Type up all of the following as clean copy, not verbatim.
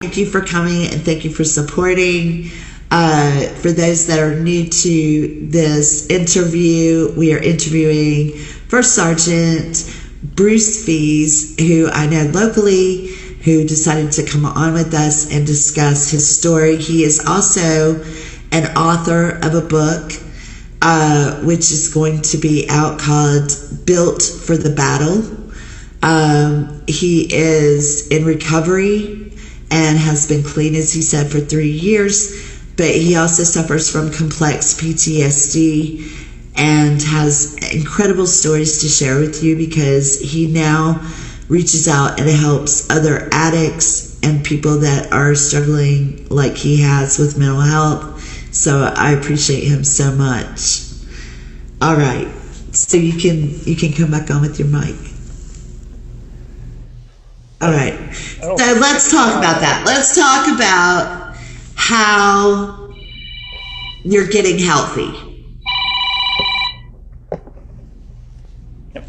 Thank you for coming and thank you for supporting. For those that are new to this interview, we are interviewing First Sergeant Bruce Fees, who I know locally, who decided to come on with us and discuss his story. He is also an author of a book, which is going to be out, called Built for the Battle. He is in recovery and has been clean, as he said, for 3 years, but he also suffers from complex PTSD and has incredible stories to share with you, because he now reaches out and helps other addicts and people that are struggling like he has with mental health. So I appreciate him so much. All right, so you can come back on with your mic. All right, so let's talk about that. Let's talk about how you're getting healthy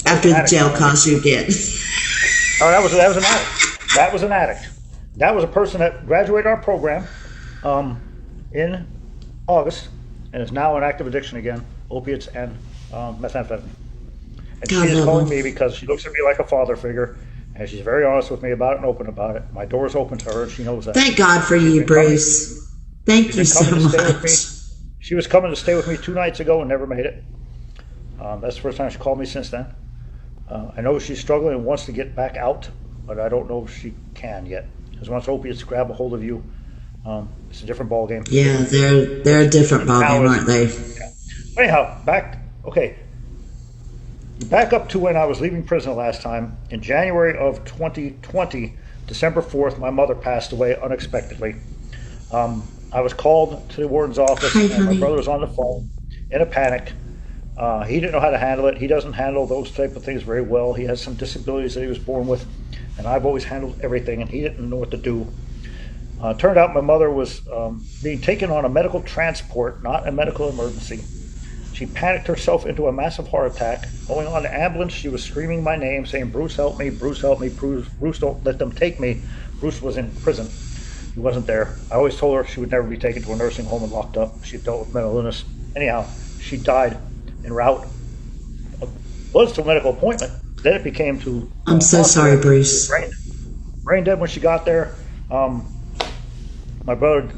after the jail calls you again. Oh, that was an addict. That was an addict. That was a person that graduated our program in August and is now in active addiction again, opiates and methamphetamine. And she is calling me because she looks at me like a father figure, and she's very honest with me about it and open about it. My door's open to her, and she knows that. Thank God for you, Bruce. Thank you so much. She was coming to stay with me 2 nights ago and never made it. That's the first time she called me since then. I know she's struggling and wants to get back out, but I don't know if she can yet. Because once opiates grab a hold of you, it's a different ballgame. Yeah, they're a different ballgame, aren't they? Yeah. Anyhow, back up to when I was leaving prison last time. In January of 2020, December 4th, my mother passed away unexpectedly. I was called to the warden's office, and my brother was on the phone in a panic. He didn't know how to handle it. He doesn't handle those type of things very well. He has some disabilities that he was born with, and I've always handled everything, and he didn't know what to do. Turned out my mother was being taken on a medical transport, not a medical emergency. She panicked herself into a massive heart attack. Going on the ambulance, she was screaming my name, saying, "Bruce, help me, Bruce, help me, Bruce, don't let them take me." Bruce was in prison. He wasn't there. I always told her she would never be taken to a nursing home and locked up. She dealt with mental illness. Anyhow, she died en route. Was to a medical appointment. Then it became to... I'm so sorry, Bruce. Brain dead when she got there. My brother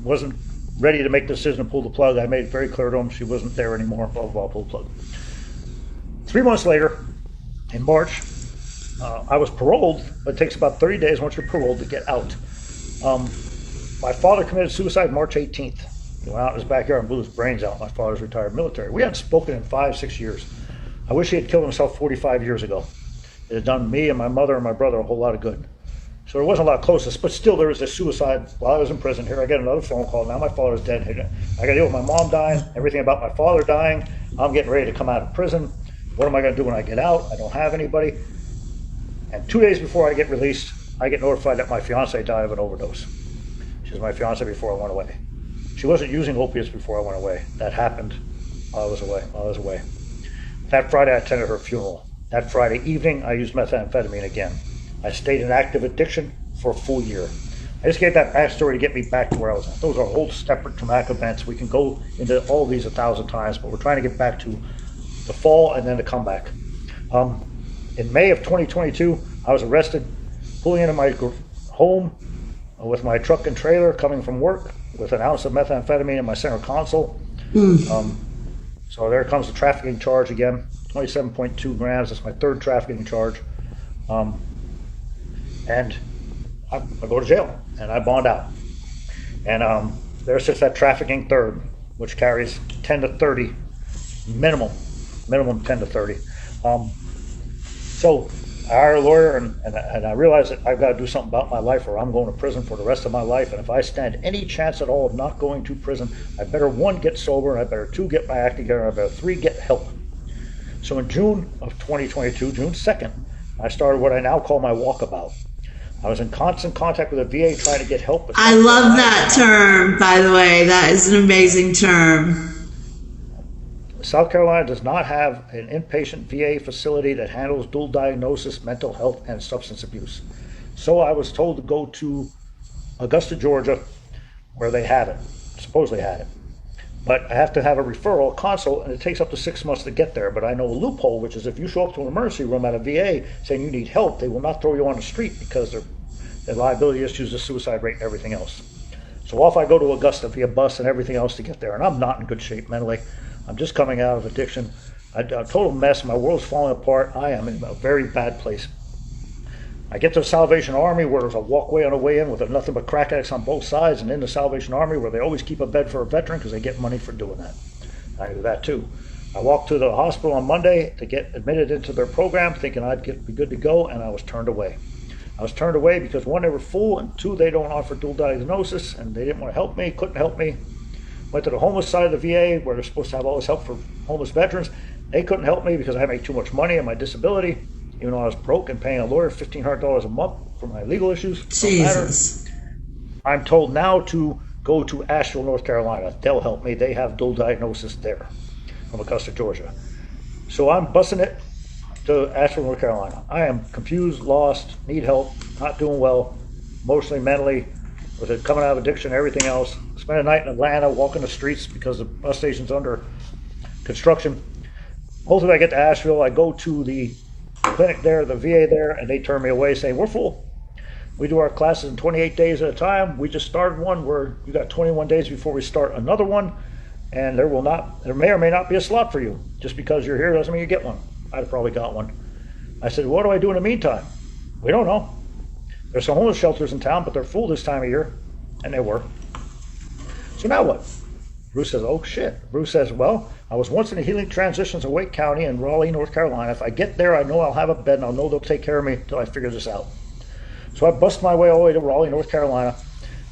wasn't ready to make the decision to pull the plug. I made it very clear to him she wasn't there anymore. Blah, blah, blah, pull the plug. 3 months later, in March, I was paroled, but it takes about 30 days once you're paroled to get out. My father committed suicide March 18th. He went out in his backyard and blew his brains out. My father's retired military. We hadn't spoken in 5-6 years. I wish he had killed himself 45 years ago. It had done me and my mother and my brother a whole lot of good. So there wasn't a lot of closeness, but still there was this suicide while I was in prison. Here I get another phone call. Now my father's dead. I got to deal with my mom dying, everything about my father dying. I'm getting ready to come out of prison. What am I going to do when I get out? I don't have anybody. And 2 days before I get released, I get notified that my fiance died of an overdose. She was my fiance before I went away. She wasn't using opiates before I went away. That happened while I was away. That Friday, I attended her funeral. That Friday evening, I used methamphetamine again. I stayed in active addiction for a full year. I just gave that backstory to get me back to where I was at. Those are whole separate traumatic events. We can go into all these 1,000 times, but we're trying to get back to the fall and then the comeback. In May of 2022, I was arrested, pulling into my home with my truck and trailer coming from work with an ounce of methamphetamine in my center console. So there comes the trafficking charge again, 27.2 grams. That's my 3rd trafficking charge. And I go to jail and I bond out. And there sits that trafficking 3rd, which carries 10 to 30, minimum 10 to 30. So I hired a lawyer and I realized that I've got to do something about my life or I'm going to prison for the rest of my life. And if I stand any chance at all of not going to prison, I better 1, get sober, and I better 2, get my act together, and I better 3, get help. So in June of 2022, June 2nd, I started what I now call my walkabout. I was in constant contact with the VA trying to get help. I love that term, by the way. That is an amazing term. South Carolina does not have an inpatient VA facility that handles dual diagnosis, mental health, and substance abuse. So I was told to go to Augusta, Georgia, where they had it, supposedly had it. But I have to have a referral, a consult, and it takes up to 6 months to get there. But I know a loophole, which is if you show up to an emergency room at a VA saying you need help, they will not throw you on the street because their liability issues, the suicide rate, and everything else. So off I go to Augusta via bus and everything else to get there. And I'm not in good shape mentally. I'm just coming out of addiction. A total mess. My world's falling apart. I am in a very bad place. I get to the Salvation Army where there's a walkway on the way in with nothing but crack addicts on both sides, and in the Salvation Army where they always keep a bed for a veteran because they get money for doing that. I do that too. I walked to the hospital on Monday to get admitted into their program thinking I'd be good to go, and I was turned away. I was turned away because one, they were full, and two, they don't offer dual diagnosis, and they didn't want to help me, couldn't help me. Went to the homeless side of the VA where they're supposed to have all this help for homeless veterans. They couldn't help me because I make too much money on my disability, even though I was broke and paying a lawyer $1,500 a month for my legal issues. Jesus. I'm told now to go to Asheville, North Carolina. They'll help me. They have dual diagnosis there from Augusta, Georgia. So I'm busing it to Asheville, North Carolina. I am confused, lost, need help, not doing well, emotionally, mentally, with it coming out of addiction, everything else. Spent a night in Atlanta walking the streets because the bus station's under construction. Hopefully I get to Asheville. I go to the clinic there, the VA there, and they turn me away saying, we're full. We do our classes in 28 days at a time. We just started one where you got 21 days before we start another one, and there may or may not be a slot for you. Just because you're here doesn't mean you get one. I'd have probably got one. I said, what do I do in the meantime? We don't know. There's some homeless shelters in town, but they're full this time of year, and they were. So now what? Bruce says, oh shit. Bruce says, well, I was once in the Healing Transitions in Wake County in Raleigh, North Carolina. If I get there, I know I'll have a bed and I'll know they'll take care of me until I figure this out. So I bust my way all the way to Raleigh, North Carolina.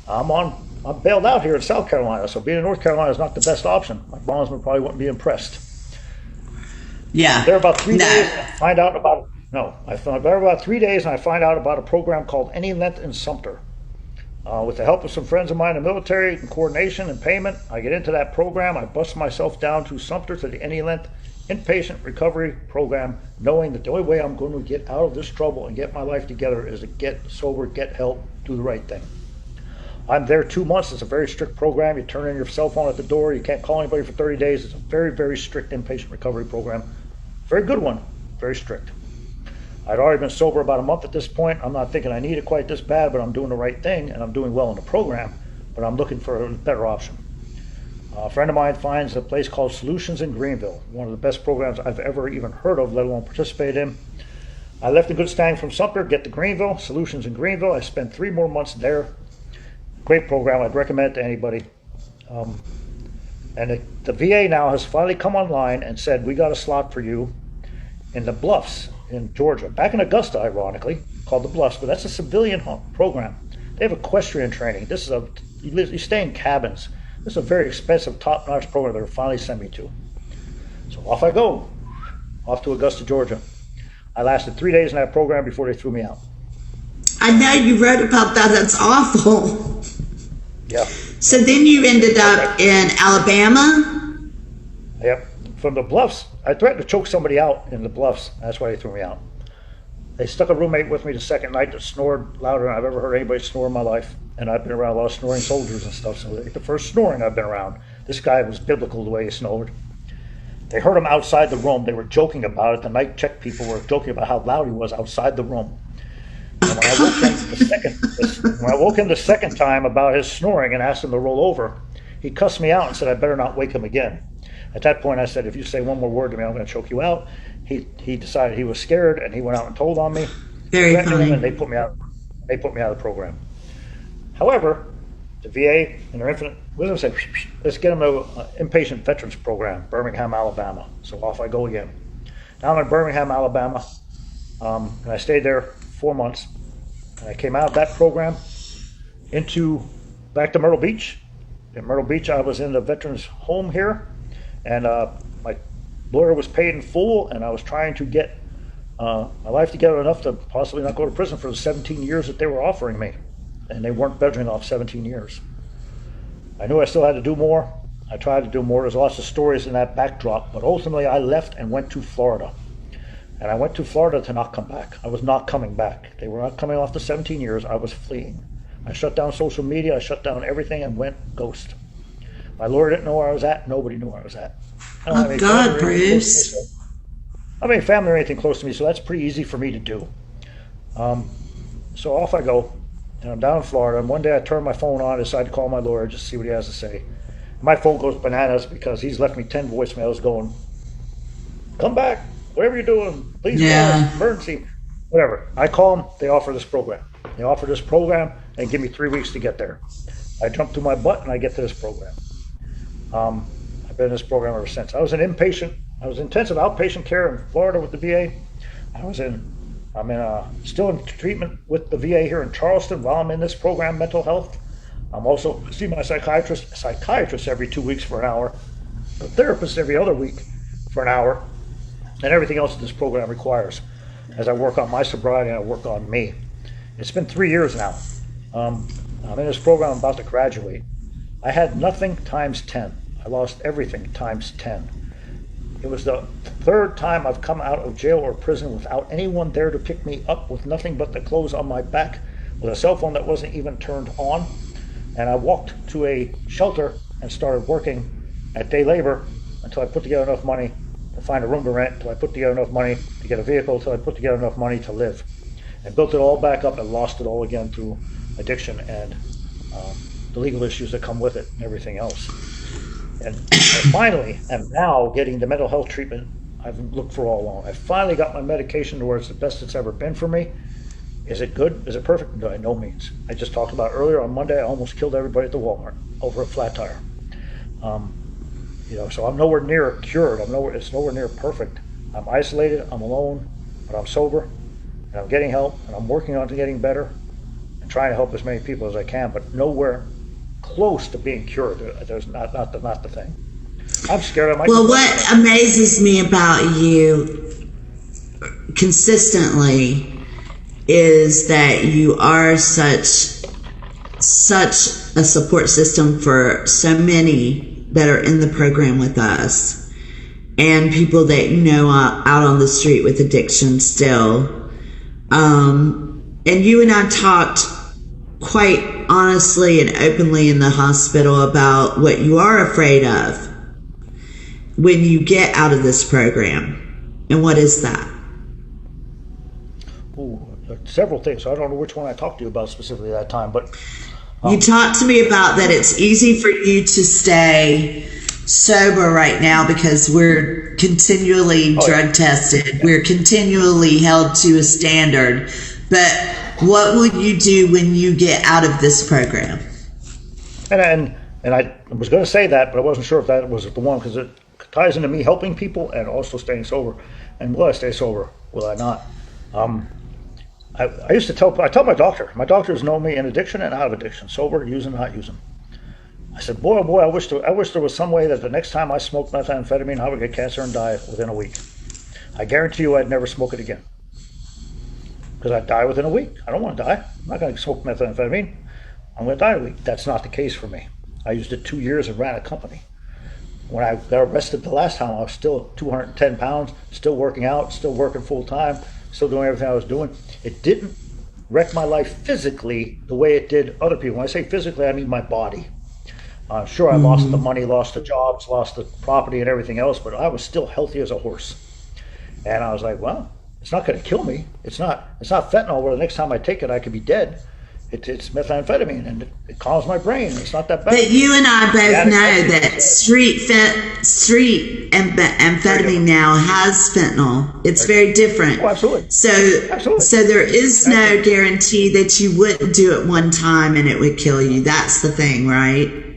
I'm bailed out here in South Carolina, so being in North Carolina is not the best option. My bondsman probably wouldn't be impressed. Yeah. There about 3 days, I find out about, there about 3 days and I find out about a program called Any Length in Sumter. With the help of some friends of mine in the military and coordination and payment, I get into that program. I bust myself down to Sumter to the Any Length Inpatient Recovery Program, knowing that the only way I'm going to get out of this trouble and get my life together is to get sober, get help, do the right thing. I'm there 2 months. It's a very strict program. You turn in your cell phone at the door. You can't call anybody for 30 days. It's a very, very strict inpatient recovery program. Very good one, very strict. I'd already been sober about a month at this point. I'm not thinking I need it quite this bad, but I'm doing the right thing and I'm doing well in the program, but I'm looking for a better option. A friend of mine finds a place called Solutions in Greenville, one of the best programs I've ever even heard of, let alone participate in. I left in good standing from Sumter, get to Greenville, Solutions in Greenville. I spent 3 more months there. Great program, I'd recommend it to anybody. And the VA now has finally come online and said, we got a slot for you in the Bluffs in Georgia. Back in Augusta, ironically, called the Bluffs, but that's a civilian program. They have equestrian training. This is you stay in cabins. This is a very expensive, top-notch program they're finally sent me to. So off I go, off to Augusta, Georgia. I lasted 3 days in that program before they threw me out. I know you wrote about that. That's awful. Yeah. So then you ended up in Alabama? Yep. From the Bluffs, I threatened to choke somebody out in the Bluffs. That's why they threw me out. They stuck a roommate with me the second night that snored louder than I've ever heard anybody snore in my life. And I've been around a lot of snoring soldiers and stuff, so the first snoring I've been around. This guy was biblical the way he snored. They heard him outside the room. They were joking about it. The night check people were joking about how loud he was outside the room. And when I woke him the second time about his snoring and asked him to roll over, he cussed me out and said I better not wake him again. At that point, I said, if you say one more word to me, I'm going to choke you out. He decided he was scared, and he went out and told on me. Very funny. And they put me out. They put me out of the program. However, the VA, in their infinite wisdom, said, let's get them to an inpatient veterans program, Birmingham, Alabama. So off I go again. Now I'm in Birmingham, Alabama, and I stayed there 4 months. And I came out of that program back to Myrtle Beach. In Myrtle Beach, I was in the veterans home here, and my lawyer was paid in full, and I was trying to get my life together enough to possibly not go to prison for the 17 years that they were offering me. And they weren't budging off 17 years. I knew I still had to do more. I tried to do more. There's lots of stories in that backdrop, but ultimately I left and went to Florida. And I went to Florida to not come back. I was not coming back. They were not coming off the 17 years. I was fleeing. I shut down social media, I shut down everything and went ghost. My lawyer didn't know where I was at, nobody knew where I was at. I don't have Oh any God, family or anything close to me, Bruce. so- I don't have any family or anything close to me, so that's pretty easy for me to do. So off I go, and I'm down in Florida, and one day I turn my phone on, decide to call my lawyer, just to see what he has to say. My phone goes bananas because he's left me 10 voicemails going, come back, whatever you're doing, please call us, emergency, whatever. I call them, they offer this program. They offer this program and give me 3 weeks to get there. I jump through my butt and I get to this program. I've been in this program ever since. I was in intensive outpatient care in Florida with the VA. I'm still in treatment with the VA here in Charleston while I'm in this program, mental health. I'm also see my psychiatrist every 2 weeks for an hour, a therapist every other week for an hour, and everything else that this program requires as I work on my sobriety and I work on me. It's been 3 years now. I'm in this program, I'm about to graduate. I had nothing times 10. I lost everything times 10. It was the third time I've come out of jail or prison without anyone there to pick me up, with nothing but the clothes on my back, with a cell phone that wasn't even turned on. And I walked to a shelter and started working at day labor until I put together enough money to find a room to rent, until I put together enough money to get a vehicle, until I put together enough money to live. And built it all back up and lost it all again through addiction and the legal issues that come with it and everything else. And I finally am now getting the mental health treatment I've looked for all along. I finally got my medication to where it's the best it's ever been for me. Is it good? Is it perfect? By no means. I just talked about earlier on Monday, I almost killed everybody at the Walmart over a flat tire. So I'm nowhere near cured. It's nowhere near perfect. I'm isolated, I'm alone, but I'm sober, and I'm getting help, and I'm working on getting better, and trying to help as many people as I can, but nowhere close to being cured. There's not the thing. I'm scared. Well, what amazes me about you consistently is that you are such a support system for so many that are in the program with us, and people that you know out on the street with addiction still. And you and I talked quite honestly and openly in the hospital about what you are afraid of when you get out of this program. And what is that? Several things. I don't know which one I talked to you about specifically that time, but you talked to me about that it's easy for you to stay sober right now because we're continually drug tested. We're continually held to a standard. But what will you do when you get out of this program? And I was going to say that, but I wasn't sure if that was the one, because it ties into me helping people and also staying sober. And will I stay sober? Will I not? I used to tell my doctor. My doctors know me in addiction and out of addiction, sober, using, not using. I said, boy, oh boy, I wish there was some way that the next time I smoked methamphetamine, I would get cancer and die within a week. I guarantee you I'd never smoke it again. Because I'd die within a week. I don't want to die. I'm not going to smoke methamphetamine. I'm going to die in a week. That's not the case for me. I used it 2 years and ran a company. When I got arrested the last time, I was still 210 pounds, still working out, still working full time, still doing everything I was doing. It didn't wreck my life physically the way it did other people. When I say physically, I mean my body. Sure, I lost the money, lost the jobs, lost the property and everything else, but I was still healthy as a horse. And I was like, well, it's not going to kill me. It's not fentanyl where the next time I take it, I could be dead. It's methamphetamine, and it calms my brain. It's not that bad. But you and I both know that street amphetamine now has fentanyl. It's very different. Oh, absolutely. So Absolutely. there is no guarantee that you wouldn't do it one time and it would kill you. That's the thing, right?